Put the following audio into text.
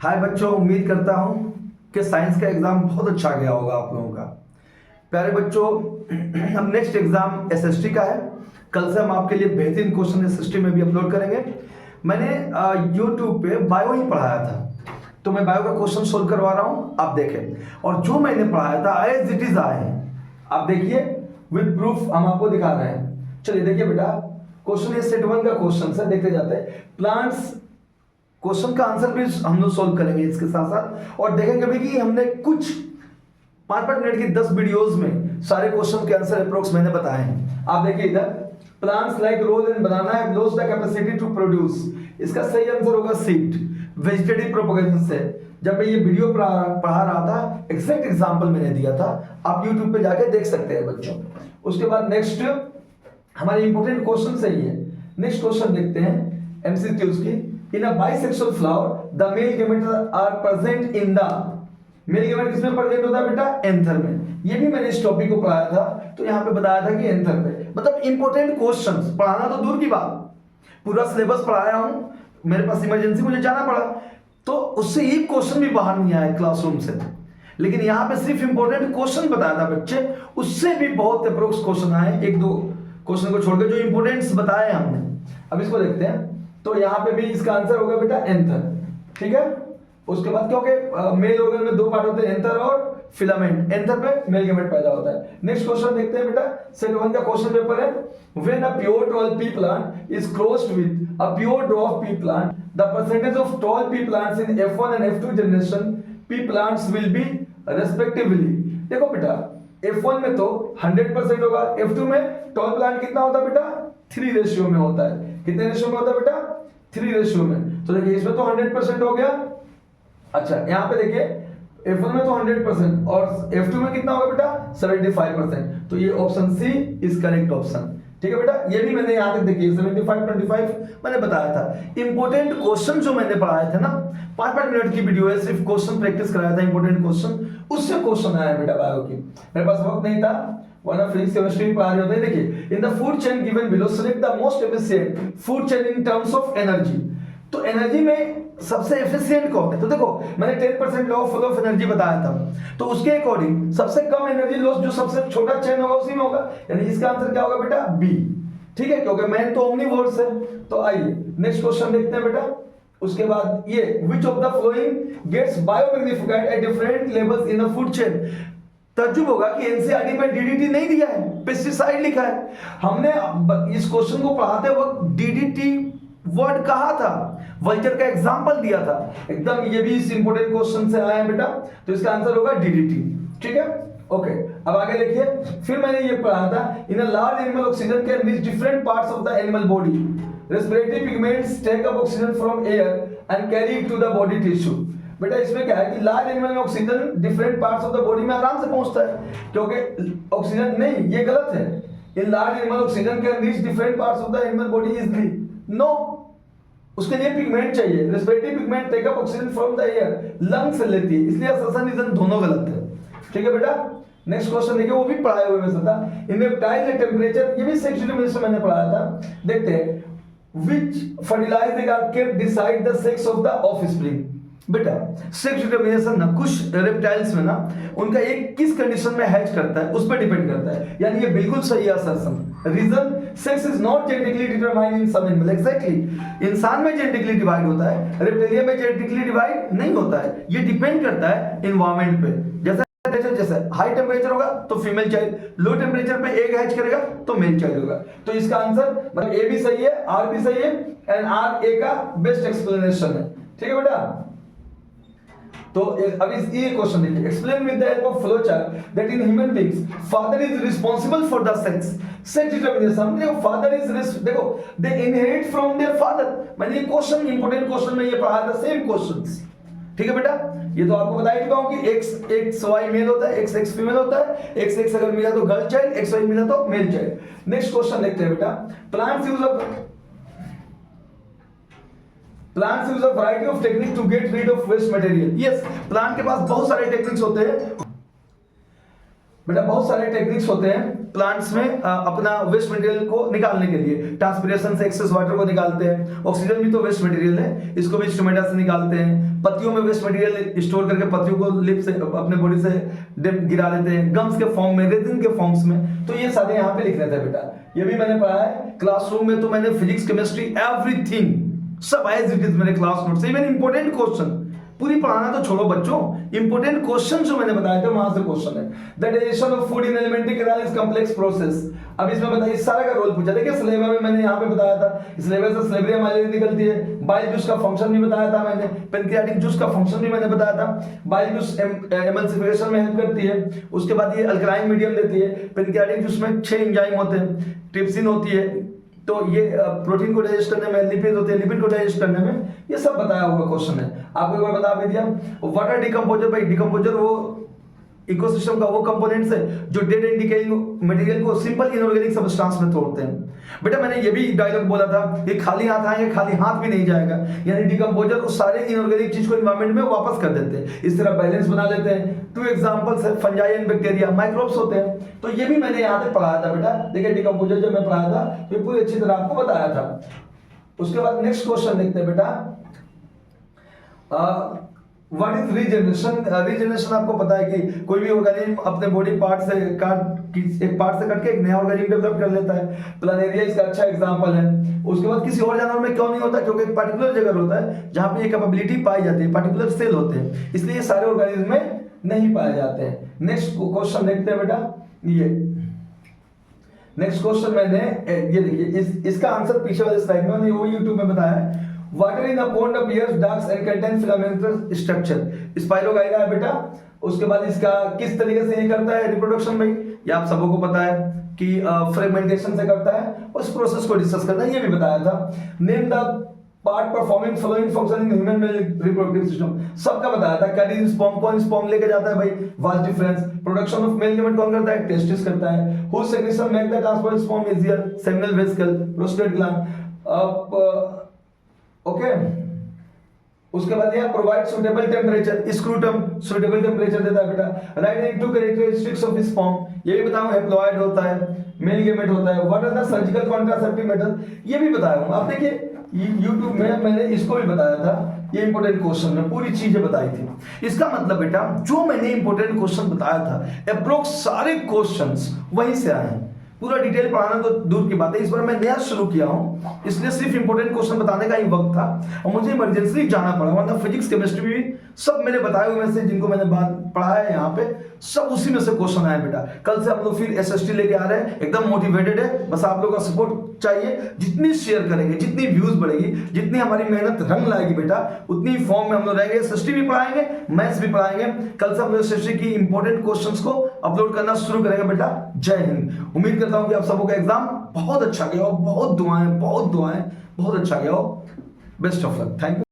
हाय बच्चों, उम्मीद करता हूँ कि साइंस का एग्ज़ाम बहुत अच्छा गया होगा आप लोगों का। प्यारे बच्चों, हम नेक्स्ट एग्ज़ाम एसएसटी का है। कल से हम आपके लिए बेहतरीन क्वेश्चन एसएसटी में भी अपलोड करेंगे। मैंने यूट्यूब पे बायो ही पढ़ाया था, तो मैं बायो का क्वेश्चन सोल्व करवा रहा हूँ, आप देखें। और जो मैंने पढ़ाया था एज इट इज आए हैं, आप देखिए विद प्रूफ हम आपको दिखा रहे हैं। चलिए देखिए बेटा, क्वेश्चन ये सेट 1 का क्वेश्चन है, देखते जाते हैं। प्लांट्स क्वेश्चन का आंसर भी हम लोग सोल्व करेंगे इसके साथ साथ, और देखेंगे भी कि हमने कुछ 5-5 मिनट की 10 वीडियोस में सारे क्वेश्चन के आंसर अप्रोक्स मैंने बताए हैं। आप देखिए इधर, plants like rose and banana have lost the capacity to produce. इसका सही आंसर होगा सीड, वेजिटेटिव प्रोपगेशन से। जब मैं ये वीडियो पढ़ा रहा था, एग्जैक्ट एग्जांपल मैंने दिया था, आप यूट्यूब पे जाके देख सकते हैं बच्चों। उसके बाद नेक्स्ट हमारे इंपॉर्टेंट क्वेश्चन सही है। नेक्स्ट क्वेश्चन देखते हैं एमसीक्यूज की। In a bisexual flower, the male gametes are present in the male gamete किसमें प्रेजेंट होता है बेटा? एंथर में। ये भी मैंने इस टॉपिक को पढ़ाया था, तो यहाँ पे बताया था कि एंथर पे। मतलब इंपॉर्टेंट क्वेश्चंस पढ़ाना तो दूर की बात, पूरा सिलेबस पढ़ाया हूँ, मेरे पास इमरजेंसी मुझे जाना पड़ा, तो उससे एक क्वेश्चन भी बाहर नहीं आया क्लासरूम से। लेकिन यहाँ पे सिर्फ इंपॉर्टेंट क्वेश्चन बताया था बच्चे, उससे भी बहुत अप्रोक्स क्वेश्चन आए, 1-2 क्वेश्चन को छोड़कर जो इंपॉर्टेंट्स बताए हमने। अब इसको देखते हैं, तो यहाँ पे भी इसका आंसर होगा बेटा एंथर, ठीक है। उसके बाद क्योंकि मेल ऑर्गन में 2 पार्ट होते हैं, एंथर और फिलामेंट। एंथर पे मेल गैमेट पैदा होता है। नेक्स्ट क्वेश्चन देखते हैं बेटा, सेट 1 का क्वेश्चन पेपर है। When a pure tall P plant is crossed with a pure dwarf P plant, the percentage of tall P plants in F1 and F2 generation P plants will be respectively. देखो बेटा, F1 में तो 100% होगा, F2 में tall plant कितना होता है बेटा? 3 रेशियो में होता है। कितने रेशियो में होता है बेटा? 3 रेशियो में। तो देखिए इसमें तो 100% हो गया। अच्छा, यहाँ पे देखिए F1 में तो 100% और F2 में कितना होगा बेटा? 75%। तो ये option C is correct option, ठीक है बेटा। ये भी मैंने यहाँ तक देखिए 75-25 मैंने बताया था। इंपॉर्टेंट क्वेश्चन जो मैंने पढ़ाए थे ना, 5-5 मिनट की वीडियो है, सिर्फ क्वेश्चन प्रैक्टिस कराया था, इंपॉर्टेंट क्वेश्चन, उससे क्वेश्चन आया बेटा बायो की। मेरे पास वक्त नहीं था, वरना फिजिक्स केमिस्ट्री पढ़ा रहे होते हैं। देखिए, in the food chain given below select the most efficient food chain in terms of energy. तो एनर्जी में सबसे एफिशिएंट कौन है? तो देखो, मैंने 10% लॉ ऑफ एनर्जी बताया था, तो उसके अकॉर्डिंग सबसे कम एनर्जी लॉस जो सबसे छोटा चेन होगा उसी में होगा, यानी इसका आंसर क्या होगा बेटा? बी, ठीक है, क्योंकि मैन तो ओमनीवोर्स है। तो आइए नेक्स्ट क्वेश्चन देखते हैं बेटा। उसके बाद ये which of the following gets biomagnified at different levels in a food chain. तर्जुब होगा कि एनसीईआरटी में डीडीटी नहीं दिया है, पेस्टिसाइड लिखा है। हमने इस क्वेश्चन को पढ़ाते वक्त डीडीटी वर्ड कहा था, वल्चर का एग्जांपल दिया था एकदम। ये भी इस इंपॉर्टेंट क्वेश्चन से आया है बेटा, तो इसका आंसर होगा डीडीटी, ठीक है। ओके, अब आगे देखिए। फिर मैंने ये पढ़ा था, in a large animal oxygen can reach different parts of the animal body. Respiratory pigments take up oxygen from air and carry it to the body tissue. बेटा इसमें क्या है कि लार्ज एनिमल में oxygen different parts of the body में आराम से पहुंचता है, क्योंकि ऑक्सीजन नहीं, ये गलत है। In large animal oxygen can reach different parts of the animal body easily. No, उसके लिए पिगमेंट चाहिए। Respiratory pigment take up oxygen from the air, lung से लेती है, इसलिए असर्शन रीजन दोनों गलत है, ठीक है बेटा। नेक्स्ट क्वेश्चन देखिए, वो भी पढ़ाए हुए में था। इन रेप्टाइल्स टेंपरेचर, ये भी सेक्सुअल में मैंने पढ़ाया था। देखते हैं, which fertilized are kept decide the sex of the offspring। बेटा सेक्स डिटरमिनेशन ना कुछ रेप्टाइल्स में ना उनका एक किस कंडीशन में हैच करता है उस पर डिपेंड करता है, यानी ये बिल्कुल सही assertion. Reason, sex is not genetically determined in some animal. Exactly, इंसान में जेनेटिकली डिवाइड होता है, रेप्टिलियन में जेनेटिकली डिवाइड नहीं होता है। ये डिपेंड करता है एनवायरनमेंट पे। जैसे हाई टेम्परेचर होगा तो फीमेल चाइल्ड, लो टेम्परेचर पे एग हैच करेगा तो मेल चाइल्ड होगा। तो इसका आंसर मतलब ए भी सही है, आर भी सही है, एंड आर ए का बेस्ट एक्सप्लेनेशन है, ठीक है बेटा। तो अब इस ये क्वेश्चन देखिए, explain with the help of flow chart that in human beings father is responsible for the sex determination. देखो फादर इज, देखो दे इनहेरिट फ्रॉम देयर फादर। मैंने ये क्वेश्चन इंपॉर्टेंट क्वेश्चन में ये पढ़ाया था, सेम क्वेश्चंस, ठीक है बेटा। ये तो आपको बता ही चुका हूं कि एक्स वाई मेल होता है, एक्स एक्स फीमेल होता है, एक्स एक्स अगर मिला तो गर्ल चाइल्ड, एक्स वाई मिला तो मेल चाइल्ड। नेक्स्ट क्वेश्चन देखते हैं बेटा। Plants use a variety of technique to get rid of waste material. Yes, plant के पास बहुत सारे टेक्निक्स होते हैं बेटा, बहुत सारे टेक्निक्स होते हैं प्लांट्स में अपना वेस्ट मटेरियल को निकालने के लिए। ट्रांसपिरेशन से एक्सेस वाटर को निकालते हैं, ऑक्सीजन भी तो वेस्ट मटेरियल है, इसको भी स्टोमेटा से निकालते हैं। पत्तियों में वेस्ट मटेरियल स्टोर करके पत्तियों को लिप से अपने बॉडी से गिरा लेते हैं, गम्स के फॉर्म में, रेजिन के फॉर्म्स में। तो ये सारे यहाँ पे लिख लेते हैं बेटा। ये भी मैंने पढ़ा है क्लासरूम में, तो मैंने फिजिक्स केमिस्ट्री एवरीथिंग सब एज इट इज मेरे class notes. Even important question, पूरी पढ़ाना तो छोड़ो बच्चों, इंपॉर्टेंट क्वेश्चन जो मैंने बताए थे वहां से क्वेश्चन है। The digestion of food in alimentary canal is complex process. अब इसमें बताइए सारा का रोल पूछा। देखिए सिलेबस में मैंने यहाँ पे बताया था, सिलेबस से सिलेबरिया माइलेज निकलती है। बाइल जूस का फंक्शन भी बताया था मैंने, पेनक्रियाटिक जूस का फंक्शन भी मैंने बताया था। बाइल जूस एमल्सिफिकेशन में हेल्प करती है। उसके बाद ये अल्कलाइन मीडियम देती है। पेनक्रियाटिक जूस में 6 एंजाइम होते हैं, ट्रिप्सिन होती है, तो ये प्रोटीन को डाइजेस्ट करने में, लिपिड होते हैं, लिपिड को डाइजेस्ट करने में, ये सब बताया हुआ क्वेश्चन है। आपको एक बार बता भी दिया। वाटर डिकम्पोजर, भाई डिकम्पोजर वो इकोसिस्टम का वो कंपोनेंट्स है जो डेड एंड डिकेइंग मटेरियल को सिंपल इनऑर्गेनिक सब्सटेंस में तोड़ते हैं। बेटा मैंने ये भी डायलॉग बोला था कि खाली हाथ आएंगे, खाली हाथ भी नहीं जाएगा। यानी डिकम्पोजर उस सारे इनऑर्गेनिक चीज को एनवायरनमेंट में वापस कर देते हैं, इस तरह बैलेंस बना लेते हैं। 2 एग्जांपल्स है, फंजाई एंड बैक्टीरिया, माइक्रोब्स होते हैं। तो ये भी मैंने यहाँ पे पढ़ाया था बेटा। देखिए डिकम्पोजर जब मैं पढ़ाया था तो ये पूरी अच्छी तरह आपको बताया था। उसके बाद नेक्स्ट क्वेश्चन देखते हैं बेटा। What is regeneration? रीजनरेशन आपको पता है कि कोई भी ऑर्गेनिज्म अपने बॉडी पार्ट से एक पार्ट से कट के एक नया ऑर्गेनिज्म डेवलप कर लेता है। प्लानेरिया इसका अच्छा एग्जांपल है। उसके बाद किसी और जानवर में क्यों नहीं होता? क्योंकि एक पर्टिकुलर जगह होता है जहां पे ये कैपेबिलिटी पाई जाती है, पर्टिकुलर सेल होते हैं, इसलिए ये सारे ऑर्गेनिज्म में नहीं पाए जाते हैं। नेक्स्ट क्वेश्चन देखते हैं बेटा। ये नेक्स्ट क्वेश्चन मैंने ये देखिए, इसका आंसर पीछे वाले स्लाइड में मैंने वो YouTube में बताया है। Water in the pond appears dark and contain filamentous structure, spirogyra है बेटा। उसके बाद इसका किस तरीके से ये करता है रिप्रोडक्शन में, ये आप सबको पता है कि फ्रेगमेंटेशन से करता है। उस प्रोसेस को डिस्कस करना है, ये भी बताया था। Name the part performing following function in human male reproductive system, सबका बताया था। कैरी स्पर्म कौन स्पर्म लेके जाता है भाई, vast difference. Production of male gamete कौन करता है, टेस्टिस करता है। Who secretion make the transport sperm easier, seminal vesicle, prostate gland. Okay उसके बाद ये provide suitable temperature, scrotum suitable temperature देता है बेटा। Right in 2 characteristics of sperm, ये भी बताऊं, हेप्लॉइड होता है, मेल गैमेट होता है। What are the surgical contraceptive method, ये भी बताया हूं। आप देखिए YouTube में मैंने इसको भी बताया था, ये इंपॉर्टेंट क्वेश्चन में पूरी चीजें बताई थी। इसका मतलब बेटा जो मैंने इंपॉर्टेंट क्वेश्चन बताया था अप्रोक्स सारे क्वेश्चंस वहीं से आए हैं। पूरा डिटेल पढ़ाना तो दूर की बात है, इस बार मैं नया शुरू किया हूं, इसलिए सिर्फ इंपॉर्टेंट क्वेश्चन बताने का ही वक्त था और मुझे इमरजेंसी जाना पड़ा, वरना फिजिक्स केमिस्ट्री भी सब मेरे बताए हुए में से जिनको मैंने बात पढ़ा है यहाँ पे सब उसी में से क्वेश्चन आए बेटा। कल से हम लोग फिर SST लेके आ रहे हैं, एकदम मोटिवेटेड है, बस आप लोगों का सपोर्ट चाहिए। जितनी शेयर करेंगे, जितनी व्यूज बढ़ेगी, जितनी हमारी मेहनत रंग लाएगी बेटा, उतनी फॉर्म में हम लोग रहेंगे। SST भी पढ़ाएंगे, मैथ्स भी पढ़ाएंगे। कल से हम लोग SST की इंपॉर्टेंट क्वेश्चंस को अपलोड करना शुरू करेंगे बेटा। जय हिंद। उम्मीद करता हूं कि आप सबों का एग्जाम बहुत अच्छा गया हो, बहुत दुआएं बहुत अच्छा गया हो। Best of luck, thank you.